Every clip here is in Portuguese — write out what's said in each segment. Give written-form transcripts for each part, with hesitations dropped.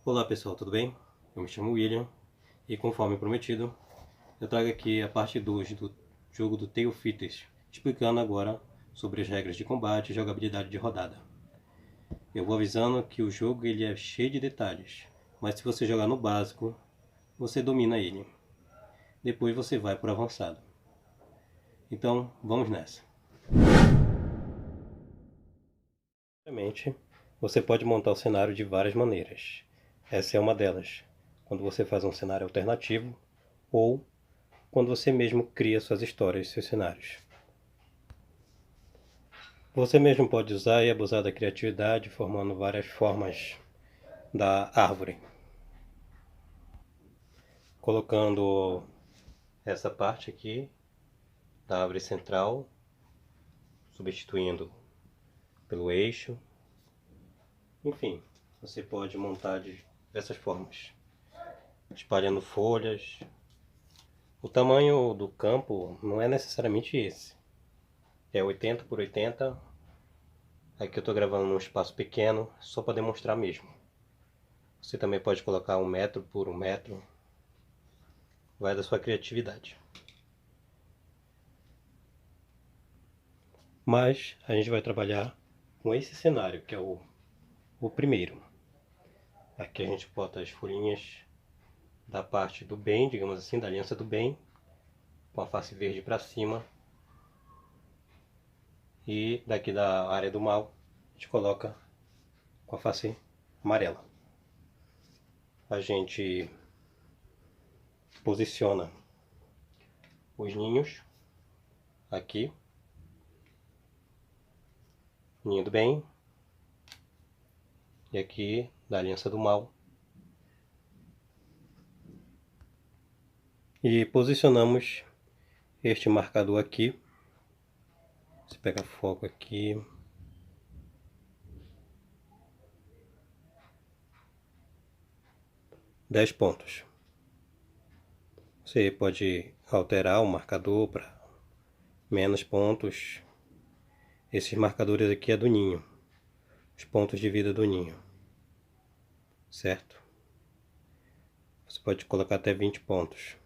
Olá pessoal, tudo bem? Eu me chamo William e conforme prometido, eu trago aqui a parte 2 do jogo do Tale of Thieves, explicando agora sobre as regras de combate e jogabilidade de rodada. Eu vou avisando que o jogo ele é cheio de detalhes, mas se você jogar no básico, você domina ele. Depois você vai para o avançado. Então, vamos nessa. Primeiramente, você pode montar o cenário de várias maneiras. Essa é uma delas, quando você faz um cenário alternativo ou quando você mesmo cria suas histórias e seus cenários. Você mesmo pode usar e abusar da criatividade, formando várias formas da árvore. Colocando essa parte aqui da árvore central, substituindo pelo eixo. Enfim, você pode montar de diversas formas, espalhando folhas. O tamanho do campo não é necessariamente esse. É 80 por 80. Aqui eu estou gravando num espaço pequeno, só para demonstrar mesmo. Você também pode colocar 1 metro por 1 metro. Vai da sua criatividade. Mas a gente vai trabalhar com esse cenário, que é o primeiro. Aqui a gente bota as folhinhas da parte do bem, digamos assim, da aliança do bem, com a face verde para cima. E daqui da área do mal, a gente coloca com a face amarela. A gente posiciona os ninhos aqui. Ninho do bem. E aqui da aliança do mal. E posicionamos este marcador aqui. Você pega foco aqui. Dez pontos. Você pode alterar o marcador para menos pontos. Esses marcadores aqui é do ninho. Os pontos de vida do ninho. Certo? Você pode colocar até 20 pontos.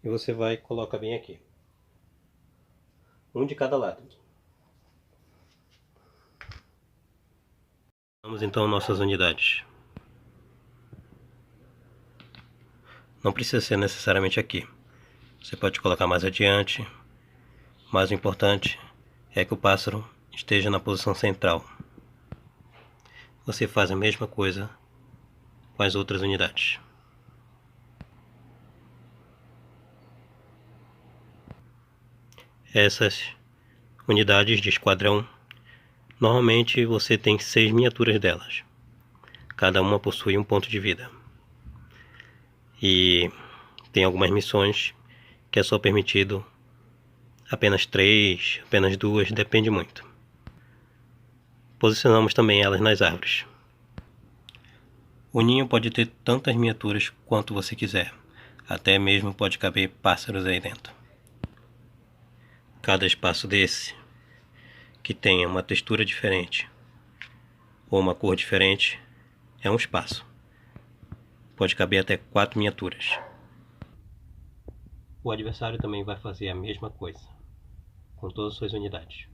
E você vai e coloca bem aqui. Um de cada lado. Vamos então nossas unidades. Não precisa ser necessariamente aqui. Você pode colocar mais adiante. Mas o importante é que o pássaro esteja na posição central. Você faz a mesma coisa com as outras unidades. Essas unidades de esquadrão, normalmente você tem 6 miniaturas delas. Cada uma possui um ponto de vida. E tem algumas missões que é só permitido apenas 3, apenas 2, depende muito. Posicionamos também elas nas árvores. O ninho pode ter tantas miniaturas quanto você quiser. Até mesmo pode caber pássaros aí dentro. Cada espaço desse, que tenha uma textura diferente ou uma cor diferente, é um espaço. Pode caber até 4 miniaturas. O adversário também vai fazer a mesma coisa, com todas as suas unidades.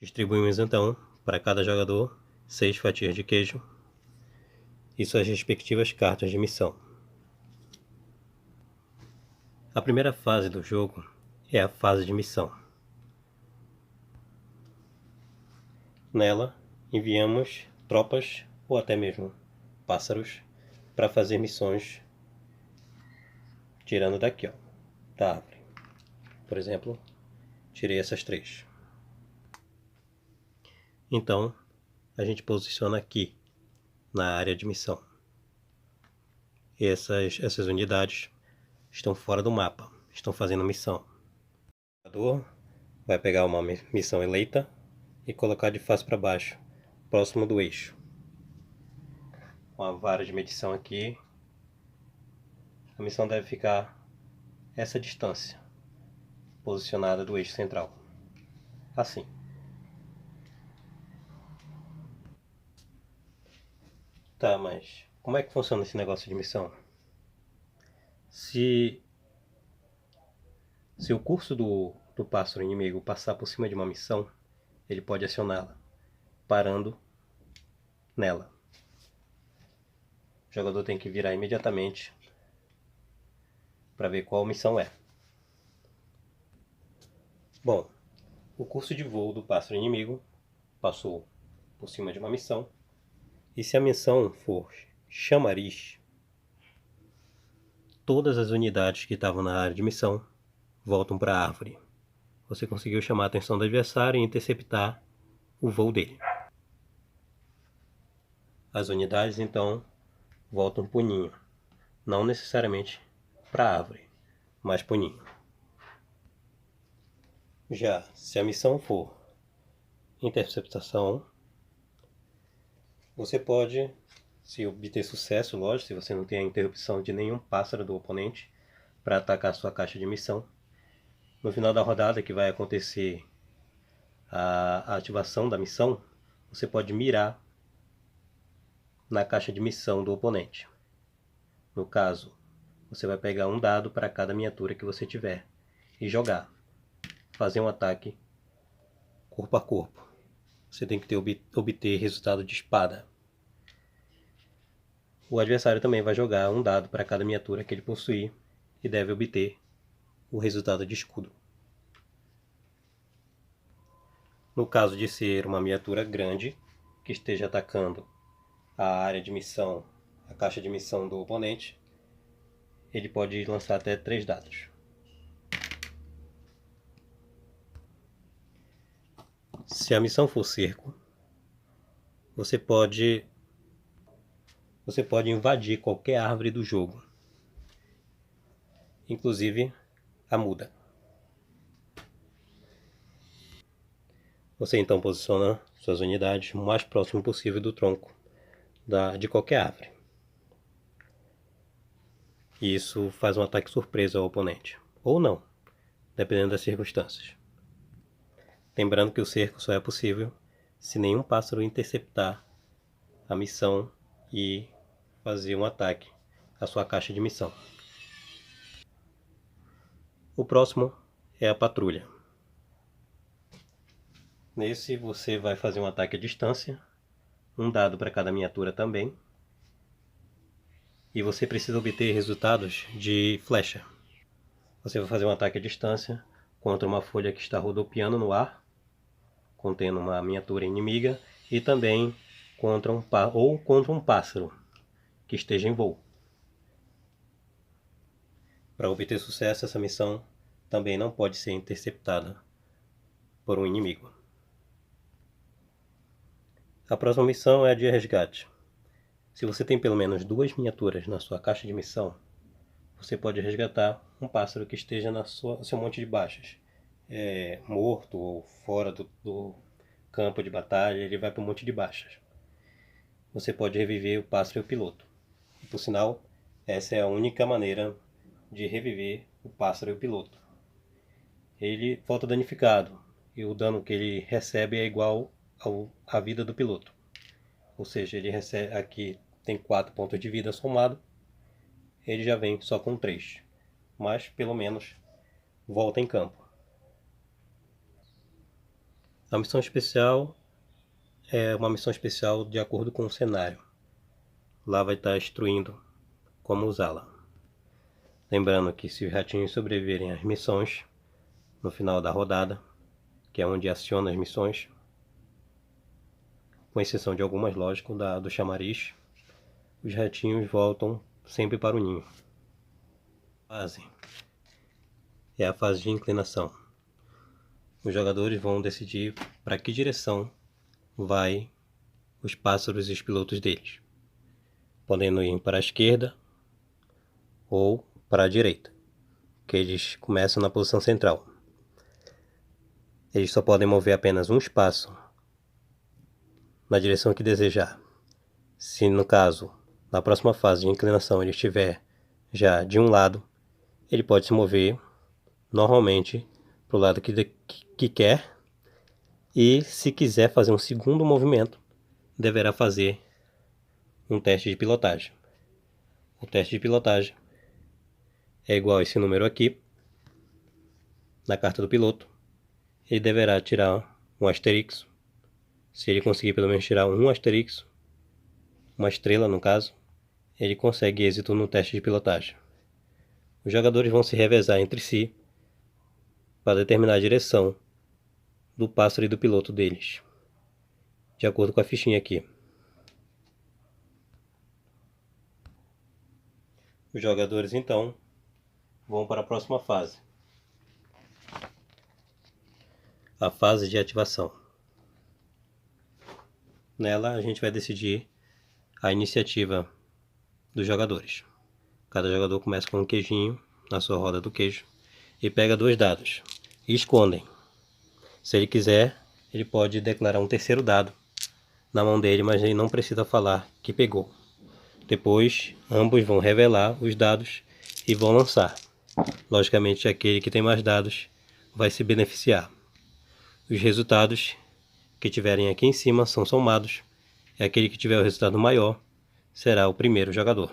Distribuímos então, para cada jogador, 6 fatias de queijo e suas respectivas cartas de missão. A primeira fase do jogo é a fase de missão. Nela, enviamos tropas ou até mesmo pássaros para fazer missões tirando daqui, ó, da árvore. Por exemplo, tirei essas 3. Então, a gente posiciona aqui na área de missão. Essas unidades estão fora do mapa, estão fazendo missão. O jogador vai pegar uma missão eleita e colocar de face para baixo, próximo do eixo. Com a vara de medição aqui, a missão deve ficar essa distância posicionada do eixo central, assim. Tá, mas como é que funciona esse negócio de missão? Se o curso do pássaro inimigo passar por cima de uma missão, ele pode acioná-la, parando nela. O jogador tem que virar imediatamente para ver qual missão é. Bom, o curso de voo do pássaro inimigo passou por cima de uma missão, e se a missão for chamariz, todas as unidades que estavam na área de missão voltam para a árvore. Você conseguiu chamar a atenção do adversário e interceptar o voo dele. As unidades então voltam para o ninho, não necessariamente para a árvore, mas para o ninho. Já se a missão for interceptação, você pode, se obter sucesso, lógico, se você não tem a interrupção de nenhum pássaro do oponente para atacar a sua caixa de missão, no final da rodada que vai acontecer a ativação da missão, você pode mirar na caixa de missão do oponente. No caso, você vai pegar um dado para cada miniatura que você tiver e jogar. Fazer um ataque corpo a corpo. Você tem que obter resultado de espada. O adversário também vai jogar um dado para cada miniatura que ele possuir e deve obter o resultado de escudo. No caso de ser uma miniatura grande que esteja atacando a área de missão, a caixa de missão do oponente, ele pode lançar até 3 dados. Se a missão for cerco, você pode invadir qualquer árvore do jogo, inclusive a muda. Você então posiciona suas unidades o mais próximo possível do tronco de qualquer árvore. E isso faz um ataque surpresa ao oponente, ou não, dependendo das circunstâncias. Lembrando que o cerco só é possível se nenhum pássaro interceptar a missão e fazer um ataque à sua caixa de missão. O próximo é a patrulha. Nesse você vai fazer um ataque à distância, um dado para cada miniatura também, e você precisa obter resultados de flecha. Você vai fazer um ataque à distância contra uma folha que está rodopiando no ar, contendo uma miniatura inimiga, e também contra um pássaro que esteja em voo. Para obter sucesso, essa missão também não pode ser interceptada por um inimigo. A próxima missão é a de resgate. Se você tem pelo menos 2 miniaturas na sua caixa de missão, você pode resgatar um pássaro que esteja no seu monte de baixas. Morto ou fora do campo de batalha, ele vai para o monte de baixas. Você pode reviver o pássaro e o piloto. E, por sinal, essa é a única maneira de reviver o pássaro e o piloto. Ele volta danificado e o dano que ele recebe é igual à vida do piloto. Ou seja, ele recebe, aqui tem 4 pontos de vida somado, ele já vem só com 3. Mas pelo menos volta em campo. A missão especial é uma missão especial de acordo com o cenário. Lá vai estar instruindo como usá-la. Lembrando que se os ratinhos sobreviverem às missões, no final da rodada, que é onde aciona as missões, com exceção de algumas, lógico, do chamariz, os ratinhos voltam sempre para o ninho. A fase é a fase de inclinação. Os jogadores vão decidir para que direção vai os pássaros e os pilotos deles, podendo ir para a esquerda ou para a direita, que eles começam na posição central. Eles só podem mover apenas um espaço na direção que desejar. Se no caso, na próxima fase de inclinação, ele estiver já de um lado, ele pode se mover normalmente para o lado que quer, e se quiser fazer um segundo movimento, deverá fazer um teste de pilotagem. O teste de pilotagem é igual a esse número aqui, na carta do piloto. Ele deverá tirar um asterisco. Se ele conseguir pelo menos tirar um asterisco, uma estrela no caso, ele consegue êxito no teste de pilotagem. Os jogadores vão se revezar entre si para determinar a direção do pássaro e do piloto deles, de acordo com a fichinha aqui. Os jogadores então vão para a próxima fase, a fase de ativação. Nela a gente vai decidir a iniciativa dos jogadores. Cada jogador começa com um queijinho na sua roda do queijo e pega 2 dados e escondem. Se ele quiser, ele pode declarar um terceiro dado na mão dele, mas ele não precisa falar que pegou. Depois, ambos vão revelar os dados e vão lançar. Logicamente, aquele que tem mais dados vai se beneficiar. Os resultados que tiverem aqui em cima são somados, e aquele que tiver o resultado maior será o primeiro jogador.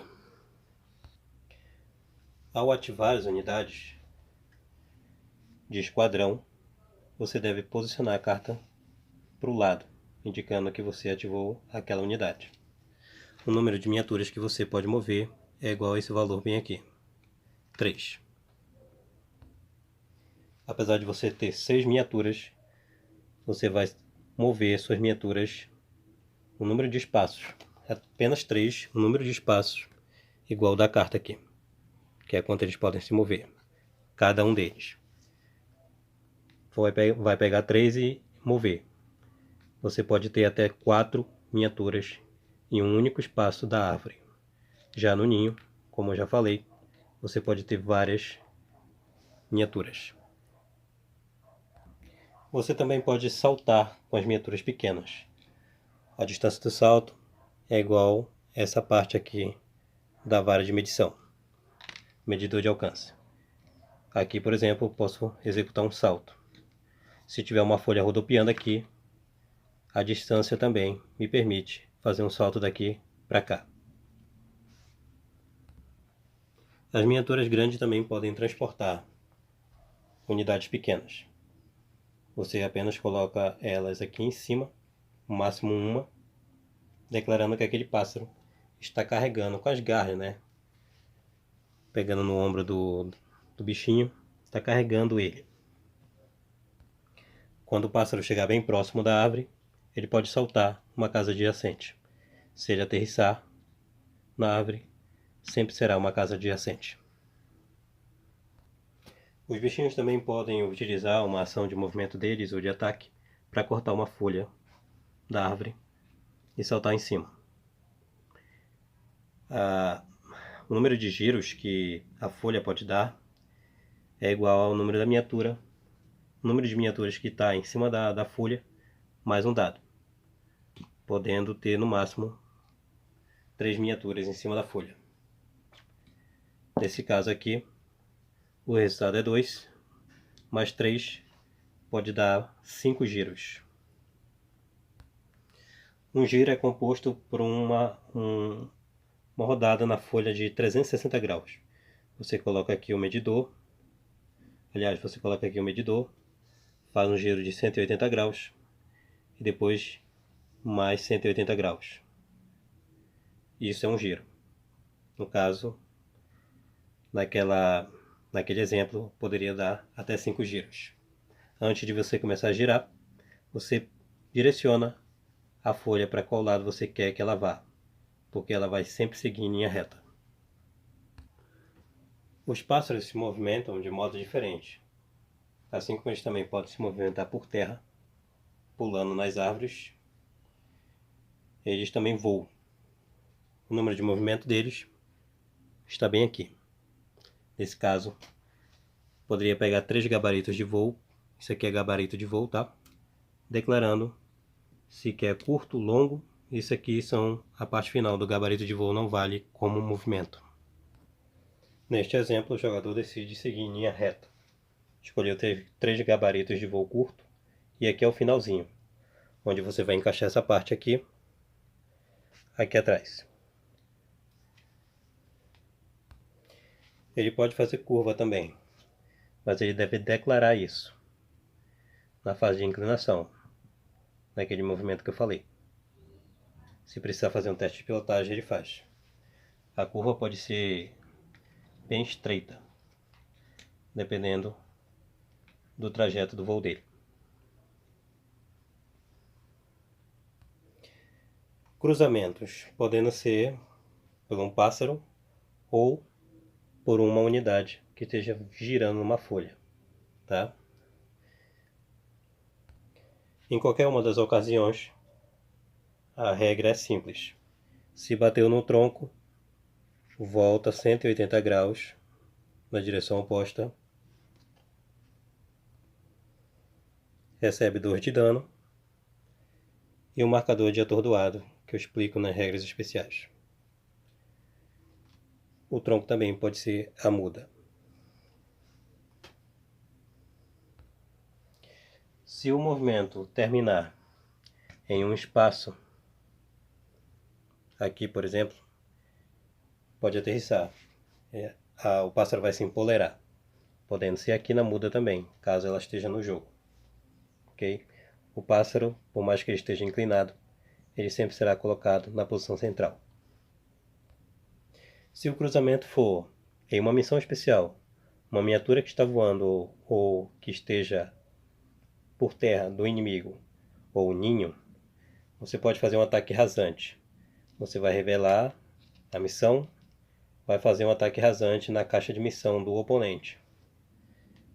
Ao ativar as unidades de esquadrão, você deve posicionar a carta para o lado, indicando que você ativou aquela unidade. O número de miniaturas que você pode mover é igual a esse valor bem aqui, 3. Apesar de você ter 6 miniaturas, você vai mover suas miniaturas, o número de espaços, apenas 3, o número de espaços igual da carta aqui, que é quanto eles podem se mover, cada um deles. Vai pegar 3 e mover. Você pode ter até 4 miniaturas em um único espaço da árvore. Já no ninho, como eu já falei, você pode ter várias miniaturas. Você também pode saltar com as miniaturas pequenas. A distância do salto é igual a essa parte aqui da vara de medição, medidor de alcance. Aqui, por exemplo, eu posso executar um salto. Se tiver uma folha rodopiando aqui, a distância também me permite fazer um salto daqui para cá. As miniaturas grandes também podem transportar unidades pequenas. Você apenas coloca elas aqui em cima, no máximo uma, declarando que aquele pássaro está carregando com as garras, né? Pegando no ombro do bichinho, está carregando ele. Quando o pássaro chegar bem próximo da árvore, ele pode saltar uma casa adjacente. Se ele aterrissar na árvore, sempre será uma casa adjacente. Os bichinhos também podem utilizar uma ação de movimento deles ou de ataque para cortar uma folha da árvore e saltar em cima. O número de giros que a folha pode dar é igual ao número da miniatura, o número de miniaturas que está em cima da folha, mais um dado, podendo ter no máximo 3 miniaturas em cima da folha. Nesse caso aqui, o resultado é 2, mais 3 pode dar 5 giros. Um giro é composto por uma rodada na folha de 360 graus. Você coloca aqui o medidor, faz um giro de 180 graus e depois mais 180 graus. Isso é um giro. No caso, naquele exemplo, poderia dar até 5 giros. Antes de você começar a girar, você direciona a folha para qual lado você quer que ela vá, porque ela vai sempre seguir em linha reta. Os pássaros se movimentam de modo diferente, assim como eles também podem se movimentar por terra, pulando nas árvores, eles também voam. O número de movimento deles está bem aqui. Nesse caso, poderia pegar 3 gabaritos de voo. Isso aqui é gabarito de voo, tá? Declarando se quer curto, longo. Isso aqui são a parte final do gabarito de voo, não vale como movimento. Neste exemplo, o jogador decide seguir em linha reta. Escolheu ter 3 gabaritos de voo curto e aqui é o finalzinho, onde você vai encaixar essa parte aqui atrás. Ele pode fazer curva também, mas ele deve declarar isso na fase de inclinação, naquele movimento que eu falei. Se precisar fazer um teste de pilotagem, ele faz. A curva pode ser bem estreita, dependendo do trajeto do voo dele. Cruzamentos, podendo ser por um pássaro ou por uma unidade que esteja girando uma folha, tá? Em qualquer uma das ocasiões, a regra é simples. Se bateu no tronco, volta 180 graus na direção oposta, recebe 2 de dano e um marcador de atordoado, que eu explico nas regras especiais. O tronco também pode ser a muda. Se o movimento terminar em um espaço, aqui por exemplo, pode aterrissar. O pássaro vai se empolerar, podendo ser aqui na muda também, caso ela esteja no jogo. Ok? O pássaro, por mais que ele esteja inclinado, ele sempre será colocado na posição central. Se o cruzamento for em uma missão especial, uma miniatura que está voando ou que esteja por terra do inimigo ou ninho, você pode fazer um ataque rasante. Você vai revelar a missão, vai fazer um ataque rasante na caixa de missão do oponente.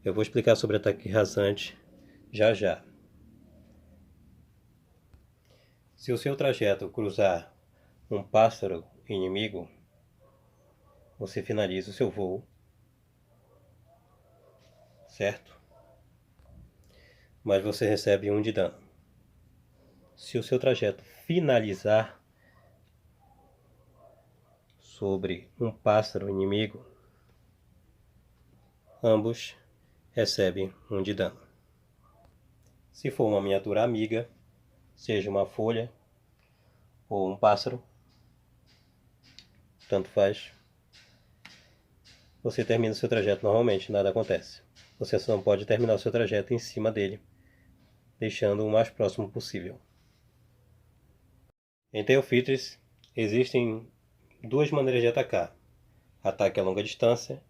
Eu vou explicar sobre ataque rasante já já. Se o seu trajeto cruzar um pássaro inimigo, você finaliza o seu voo, certo? Mas você recebe 1 de dano. Se o seu trajeto finalizar sobre um pássaro inimigo, ambos recebem 1 de dano. Se for uma miniatura amiga, seja uma folha ou um pássaro, tanto faz, você termina o seu trajeto normalmente, nada acontece. Você só não pode terminar o seu trajeto em cima dele, deixando o mais próximo possível. Em Theofytes existem 2 maneiras de atacar: ataque a longa distância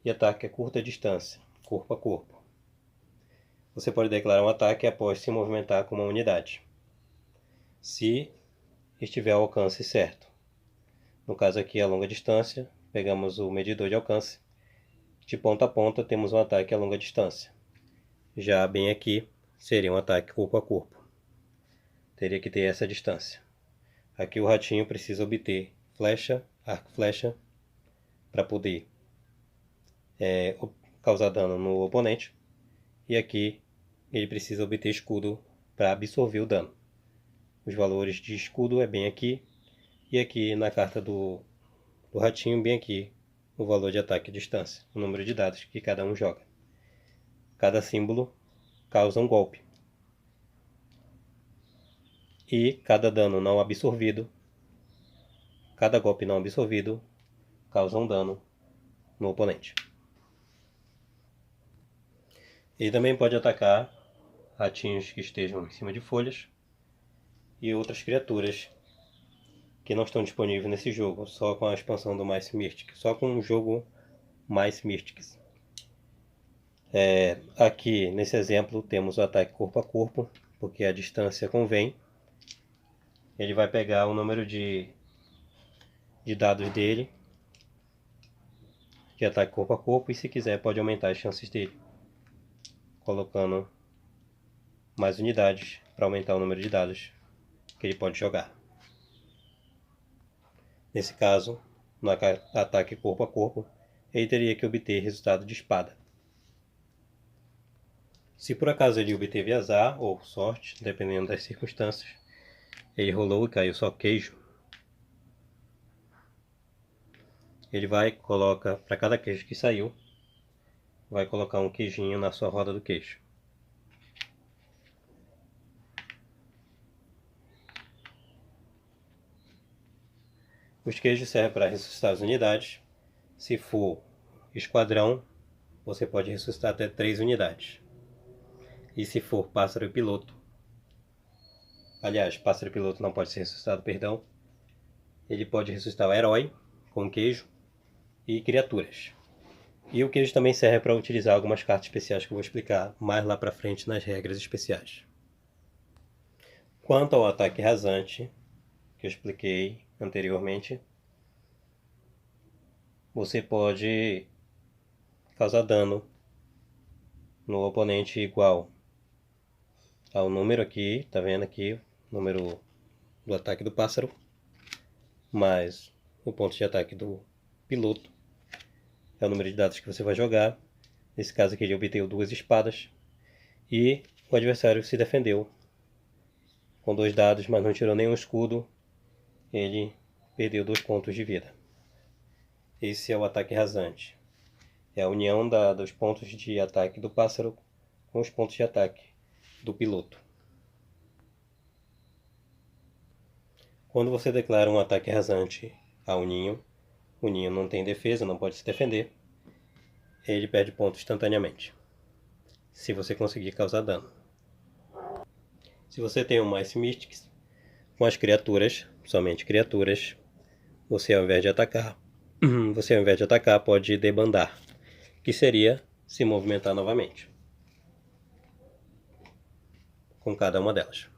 e ataque a curta distância, corpo a corpo. Você pode declarar um ataque após se movimentar com uma unidade, se estiver ao alcance certo. No caso aqui, a longa distância, pegamos o medidor de alcance. De ponta a ponta, temos um ataque a longa distância. Já bem aqui, seria um ataque corpo a corpo. Teria que ter essa distância. Aqui o ratinho precisa obter flecha, arco e flecha, para poder causar dano no oponente. E aqui ele precisa obter escudo para absorver o dano. Os valores de escudo é bem aqui. E aqui na carta do ratinho, bem aqui, o valor de ataque e distância, o número de dados que cada um joga. Cada símbolo causa um golpe. E cada dano não absorvido, cada golpe não absorvido, causa um dano no oponente. Ele também pode atacar ratinhos que estejam em cima de folhas e outras criaturas que não estão disponíveis nesse jogo, só com a expansão do Mice Mystic, só com o jogo Mice Mystics. Aqui nesse exemplo temos o ataque corpo a corpo, porque a distância convém. Ele vai pegar o número de dados dele de ataque corpo a corpo e, se quiser, pode aumentar as chances dele, colocando mais unidades para aumentar o número de dados que ele pode jogar. Nesse caso, no ataque corpo a corpo, ele teria que obter resultado de espada. Se por acaso ele obteve azar ou sorte, dependendo das circunstâncias, ele rolou e caiu só queijo, ele vai, coloca, para cada queijo que saiu, vai colocar um queijinho na sua roda do queijo. Os queijos servem para ressuscitar as unidades. Se for esquadrão, você pode ressuscitar até 3 unidades. E se for pássaro e piloto, aliás, pássaro e piloto não pode ser ressuscitado, perdão, ele pode ressuscitar o herói com queijo e criaturas. E o queijo também serve para utilizar algumas cartas especiais que eu vou explicar mais lá para frente nas regras especiais. Quanto ao ataque rasante, que eu expliquei anteriormente, você pode causar dano no oponente igual ao número aqui, tá vendo aqui, número do ataque do pássaro, mais o ponto de ataque do piloto, é o número de dados que você vai jogar. Nesse caso aqui ele obteve 2 espadas e o adversário se defendeu com 2 dados, mas não tirou nenhum escudo, ele perdeu 2 pontos de vida. Esse é o ataque rasante, é a união dos pontos de ataque do pássaro com os pontos de ataque do piloto. Quando você declara um ataque rasante ao ninho, o ninho não tem defesa, não pode se defender, ele perde pontos instantaneamente, se você conseguir causar dano. Se você tem um Mice Mystics, com as criaturas, somente criaturas, você ao invés de atacar, pode debandar, que seria se movimentar novamente com cada uma delas.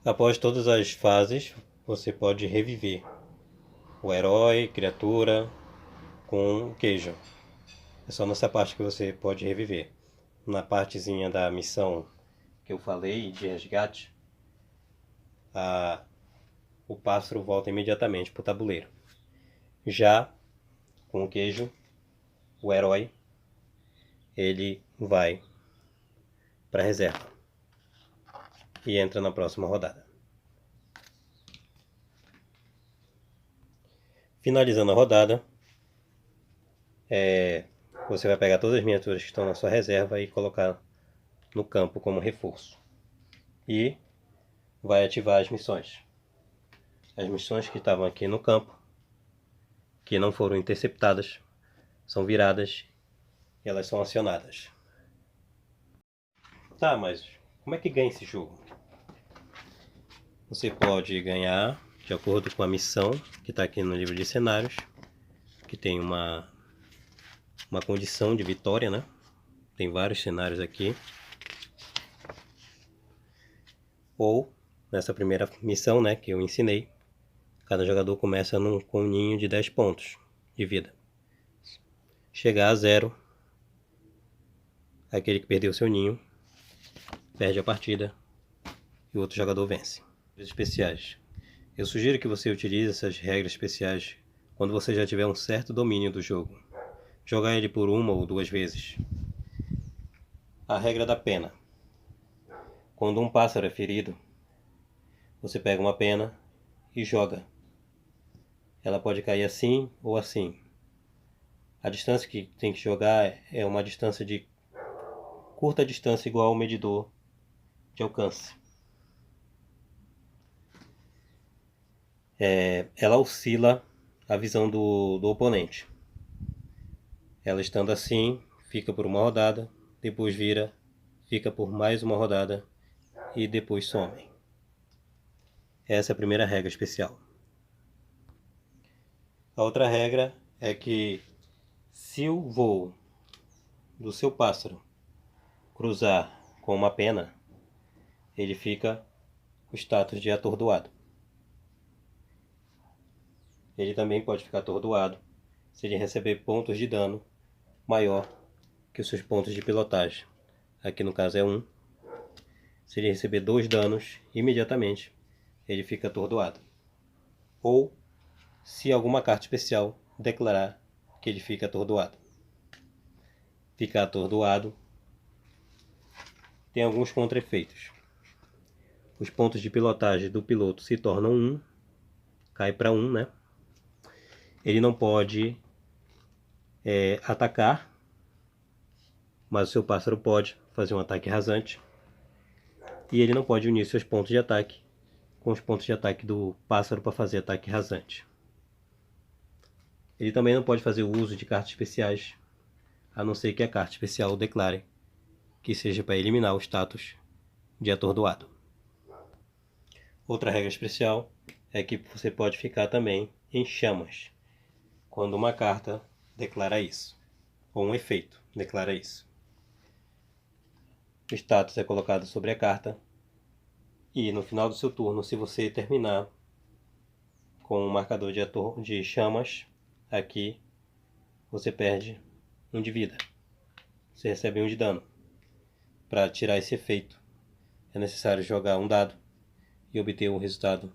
Após todas as fases, você pode reviver o herói, criatura, com o queijo. É só nessa parte que você pode reviver. Na partezinha da missão que eu falei de resgate, o pássaro volta imediatamente para o tabuleiro. Já com o queijo, o herói, ele vai para a reserva e entra na próxima rodada. Finalizando a rodada, você vai pegar todas as miniaturas que estão na sua reserva e colocar no campo como reforço. E vai ativar as missões. As missões que estavam aqui no campo, que não foram interceptadas, são viradas e elas são acionadas. Tá, mas como é que ganha esse jogo? Você pode ganhar de acordo com a missão que está aqui no livro de cenários, que tem uma condição de vitória, né? Tem vários cenários aqui. Ou, nessa primeira missão, né, que eu ensinei, cada jogador começa com um ninho de 10 pontos de vida. Chegar a 0, aquele que perdeu seu ninho perde a partida e o outro jogador vence. Especiais. Eu sugiro que você utilize essas regras especiais quando você já tiver um certo domínio do jogo. Jogar ele por 1 ou 2 vezes. A regra da pena. Quando um pássaro é ferido, você pega uma pena e joga. Ela pode cair assim ou assim. A distância que tem que jogar é uma distância de curta distância igual ao medidor de alcance. Ela oscila a visão do oponente. Ela estando assim, fica por uma rodada, depois vira, fica por mais uma rodada e depois some. Essa é a primeira regra especial. A outra regra é que se o voo do seu pássaro cruzar com uma pena, ele fica com o status de atordoado. Ele também pode ficar atordoado se ele receber pontos de dano maior que os seus pontos de pilotagem. Aqui no caso é 1. Se ele receber 2 danos, imediatamente ele fica atordoado. Ou se alguma carta especial declarar que ele fica atordoado. Ficar atordoado tem alguns contra-efeitos. Os pontos de pilotagem do piloto se tornam 1, cai para 1, né? Ele não pode atacar, mas o seu pássaro pode fazer um ataque rasante. E ele não pode unir seus pontos de ataque com os pontos de ataque do pássaro para fazer ataque rasante. Ele também não pode fazer uso de cartas especiais, a não ser que a carta especial declare que seja para eliminar o status de atordoado. Outra regra especial é que você pode ficar também em chamas quando uma carta declara isso, ou um efeito declara isso. O status é colocado sobre a carta e no final do seu turno, se você terminar com um marcador de chamas, aqui você perde 1 de vida. Você recebe 1 de dano. Para tirar esse efeito, é necessário jogar um dado e obter o resultado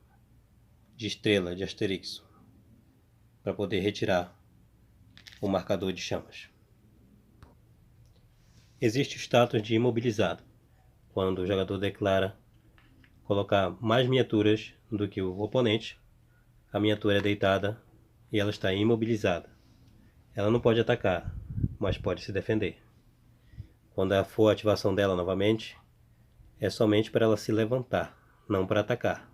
de estrela, de asterisco, para poder retirar o marcador de chamas. Existe o status de imobilizado, quando o jogador declara colocar mais miniaturas do que o oponente. A miniatura é deitada e ela está imobilizada. Ela não pode atacar, mas pode se defender. Quando for a ativação dela novamente, é somente para ela se levantar, não para atacar.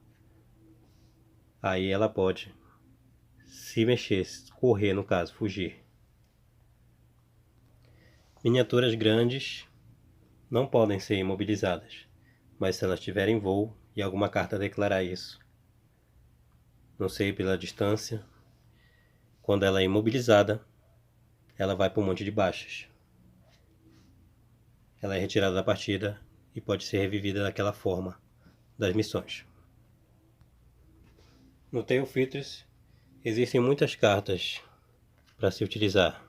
Aí ela pode se mexer, correr no caso, fugir. Miniaturas grandes não podem ser imobilizadas, mas se elas tiverem voo e alguma carta declarar isso, não sei pela distância, quando ela é imobilizada, ela vai para um monte de baixas. Ela é retirada da partida e pode ser revivida daquela forma das missões. No Tale of Thieves existem muitas cartas para se utilizar.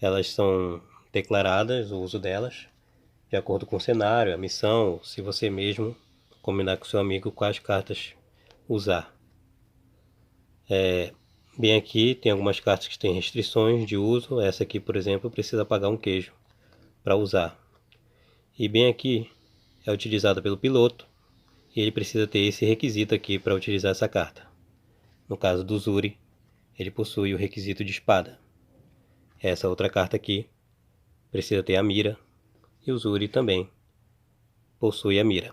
Elas são declaradas, o uso delas, de acordo com o cenário, a missão, se você mesmo combinar com seu amigo quais cartas usar. Bem aqui tem algumas cartas que têm restrições de uso. Essa aqui, por exemplo, precisa pagar um queijo para usar. E bem aqui é utilizada pelo piloto e ele precisa ter esse requisito aqui para utilizar essa carta. No caso do Zuri, ele possui o requisito de espada. Essa outra carta aqui precisa ter a mira e o Zuri também possui a mira.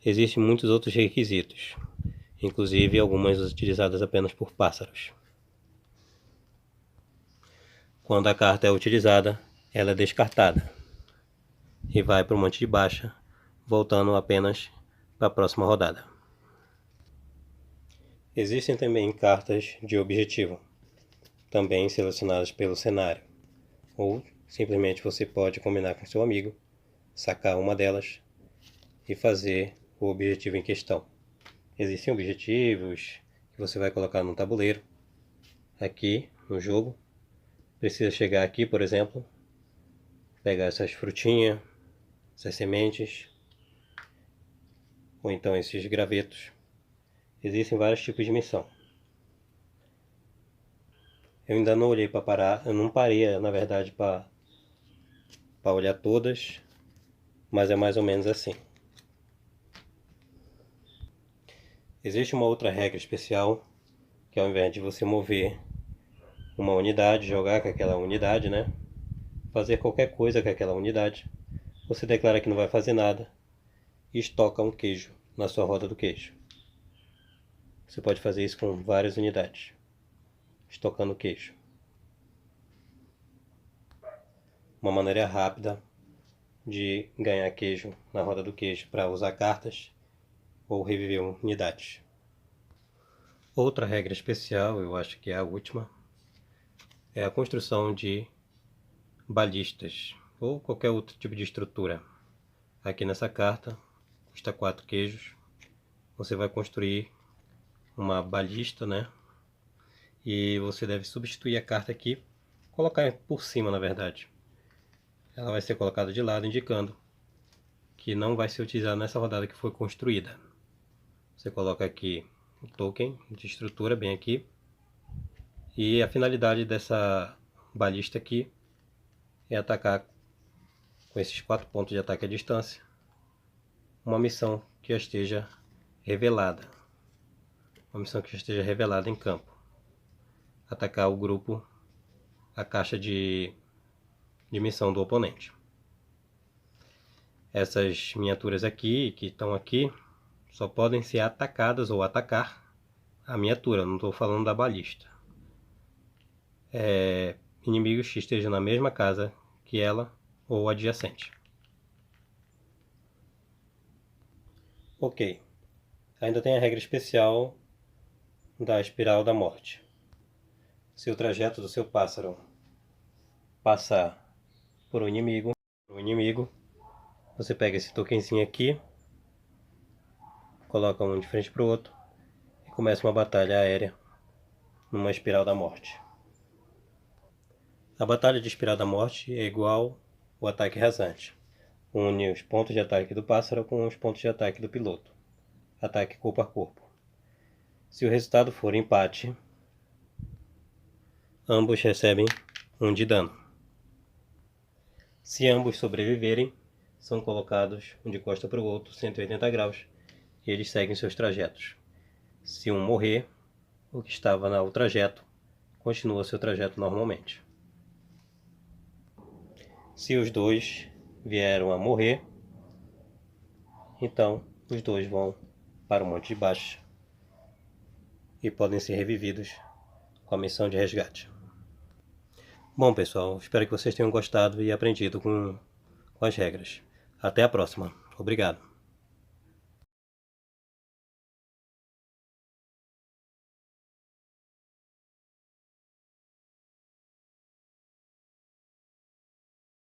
Existem muitos outros requisitos, inclusive algumas utilizadas apenas por pássaros. Quando a carta é utilizada, ela é descartada e vai para o monte de baixa, voltando apenas para a próxima rodada. Existem também cartas de objetivo, também selecionadas pelo cenário, ou simplesmente você pode combinar com seu amigo, sacar uma delas e fazer o objetivo em questão. Existem objetivos que você vai colocar no tabuleiro, aqui no jogo. Precisa chegar aqui, por exemplo, pegar essas frutinhas, essas sementes, ou então esses gravetos. Existem vários tipos de missão. Eu ainda não olhei para parar, eu não parei, na verdade, para olhar todas, mas é mais ou menos assim. Existe uma outra regra especial, que ao invés de você mover uma unidade, jogar com aquela unidade, né? Fazer qualquer coisa com aquela unidade, você declara que não vai fazer nada e estoca um queijo na sua roda do queijo. Você pode fazer isso com várias unidades, estocando queijo. Uma maneira rápida de ganhar queijo na roda do queijo para usar cartas ou reviver unidades. Outra regra especial, eu acho que é a última, é a construção de balistas ou qualquer outro tipo de estrutura. Aqui nessa carta, custa 4 queijos. Você vai construir uma balista, né? E você deve substituir a carta aqui, colocar por cima, na verdade. Ela vai ser colocada de lado, indicando que não vai ser utilizada nessa rodada que foi construída. Você coloca aqui o token de estrutura bem aqui. E a finalidade dessa balista aqui é atacar com esses 4 pontos de ataque à distância uma missão que já esteja revelada. uma missão que já esteja revelada em campo. Atacar o grupo, a caixa de missão do oponente. Essas miniaturas aqui, que estão aqui, só podem ser atacadas ou atacar a miniatura, não estou falando da balista. Inimigos que estejam na mesma casa que ela ou adjacente. Ok, ainda tem a regra especial da espiral da morte. Se o trajeto do seu pássaro passar por um inimigo, você pega esse tokenzinho aqui, coloca um de frente para o outro e começa uma batalha aérea numa espiral da morte. A batalha de espiral da morte é igual ao ataque rasante. Une os pontos de ataque do pássaro com os pontos de ataque do piloto. Ataque corpo a corpo. Se o resultado for empate, ambos recebem 1 de dano. Se ambos sobreviverem, são colocados um de costa para o outro, 180 graus, e eles seguem seus trajetos. Se um morrer, o que estava no trajeto continua seu trajeto normalmente. Se os dois vieram a morrer, então os dois vão para o Monte de Baixo e podem ser revividos com a missão de resgate. Bom, pessoal, espero que vocês tenham gostado e aprendido com as regras. Até a próxima. Obrigado.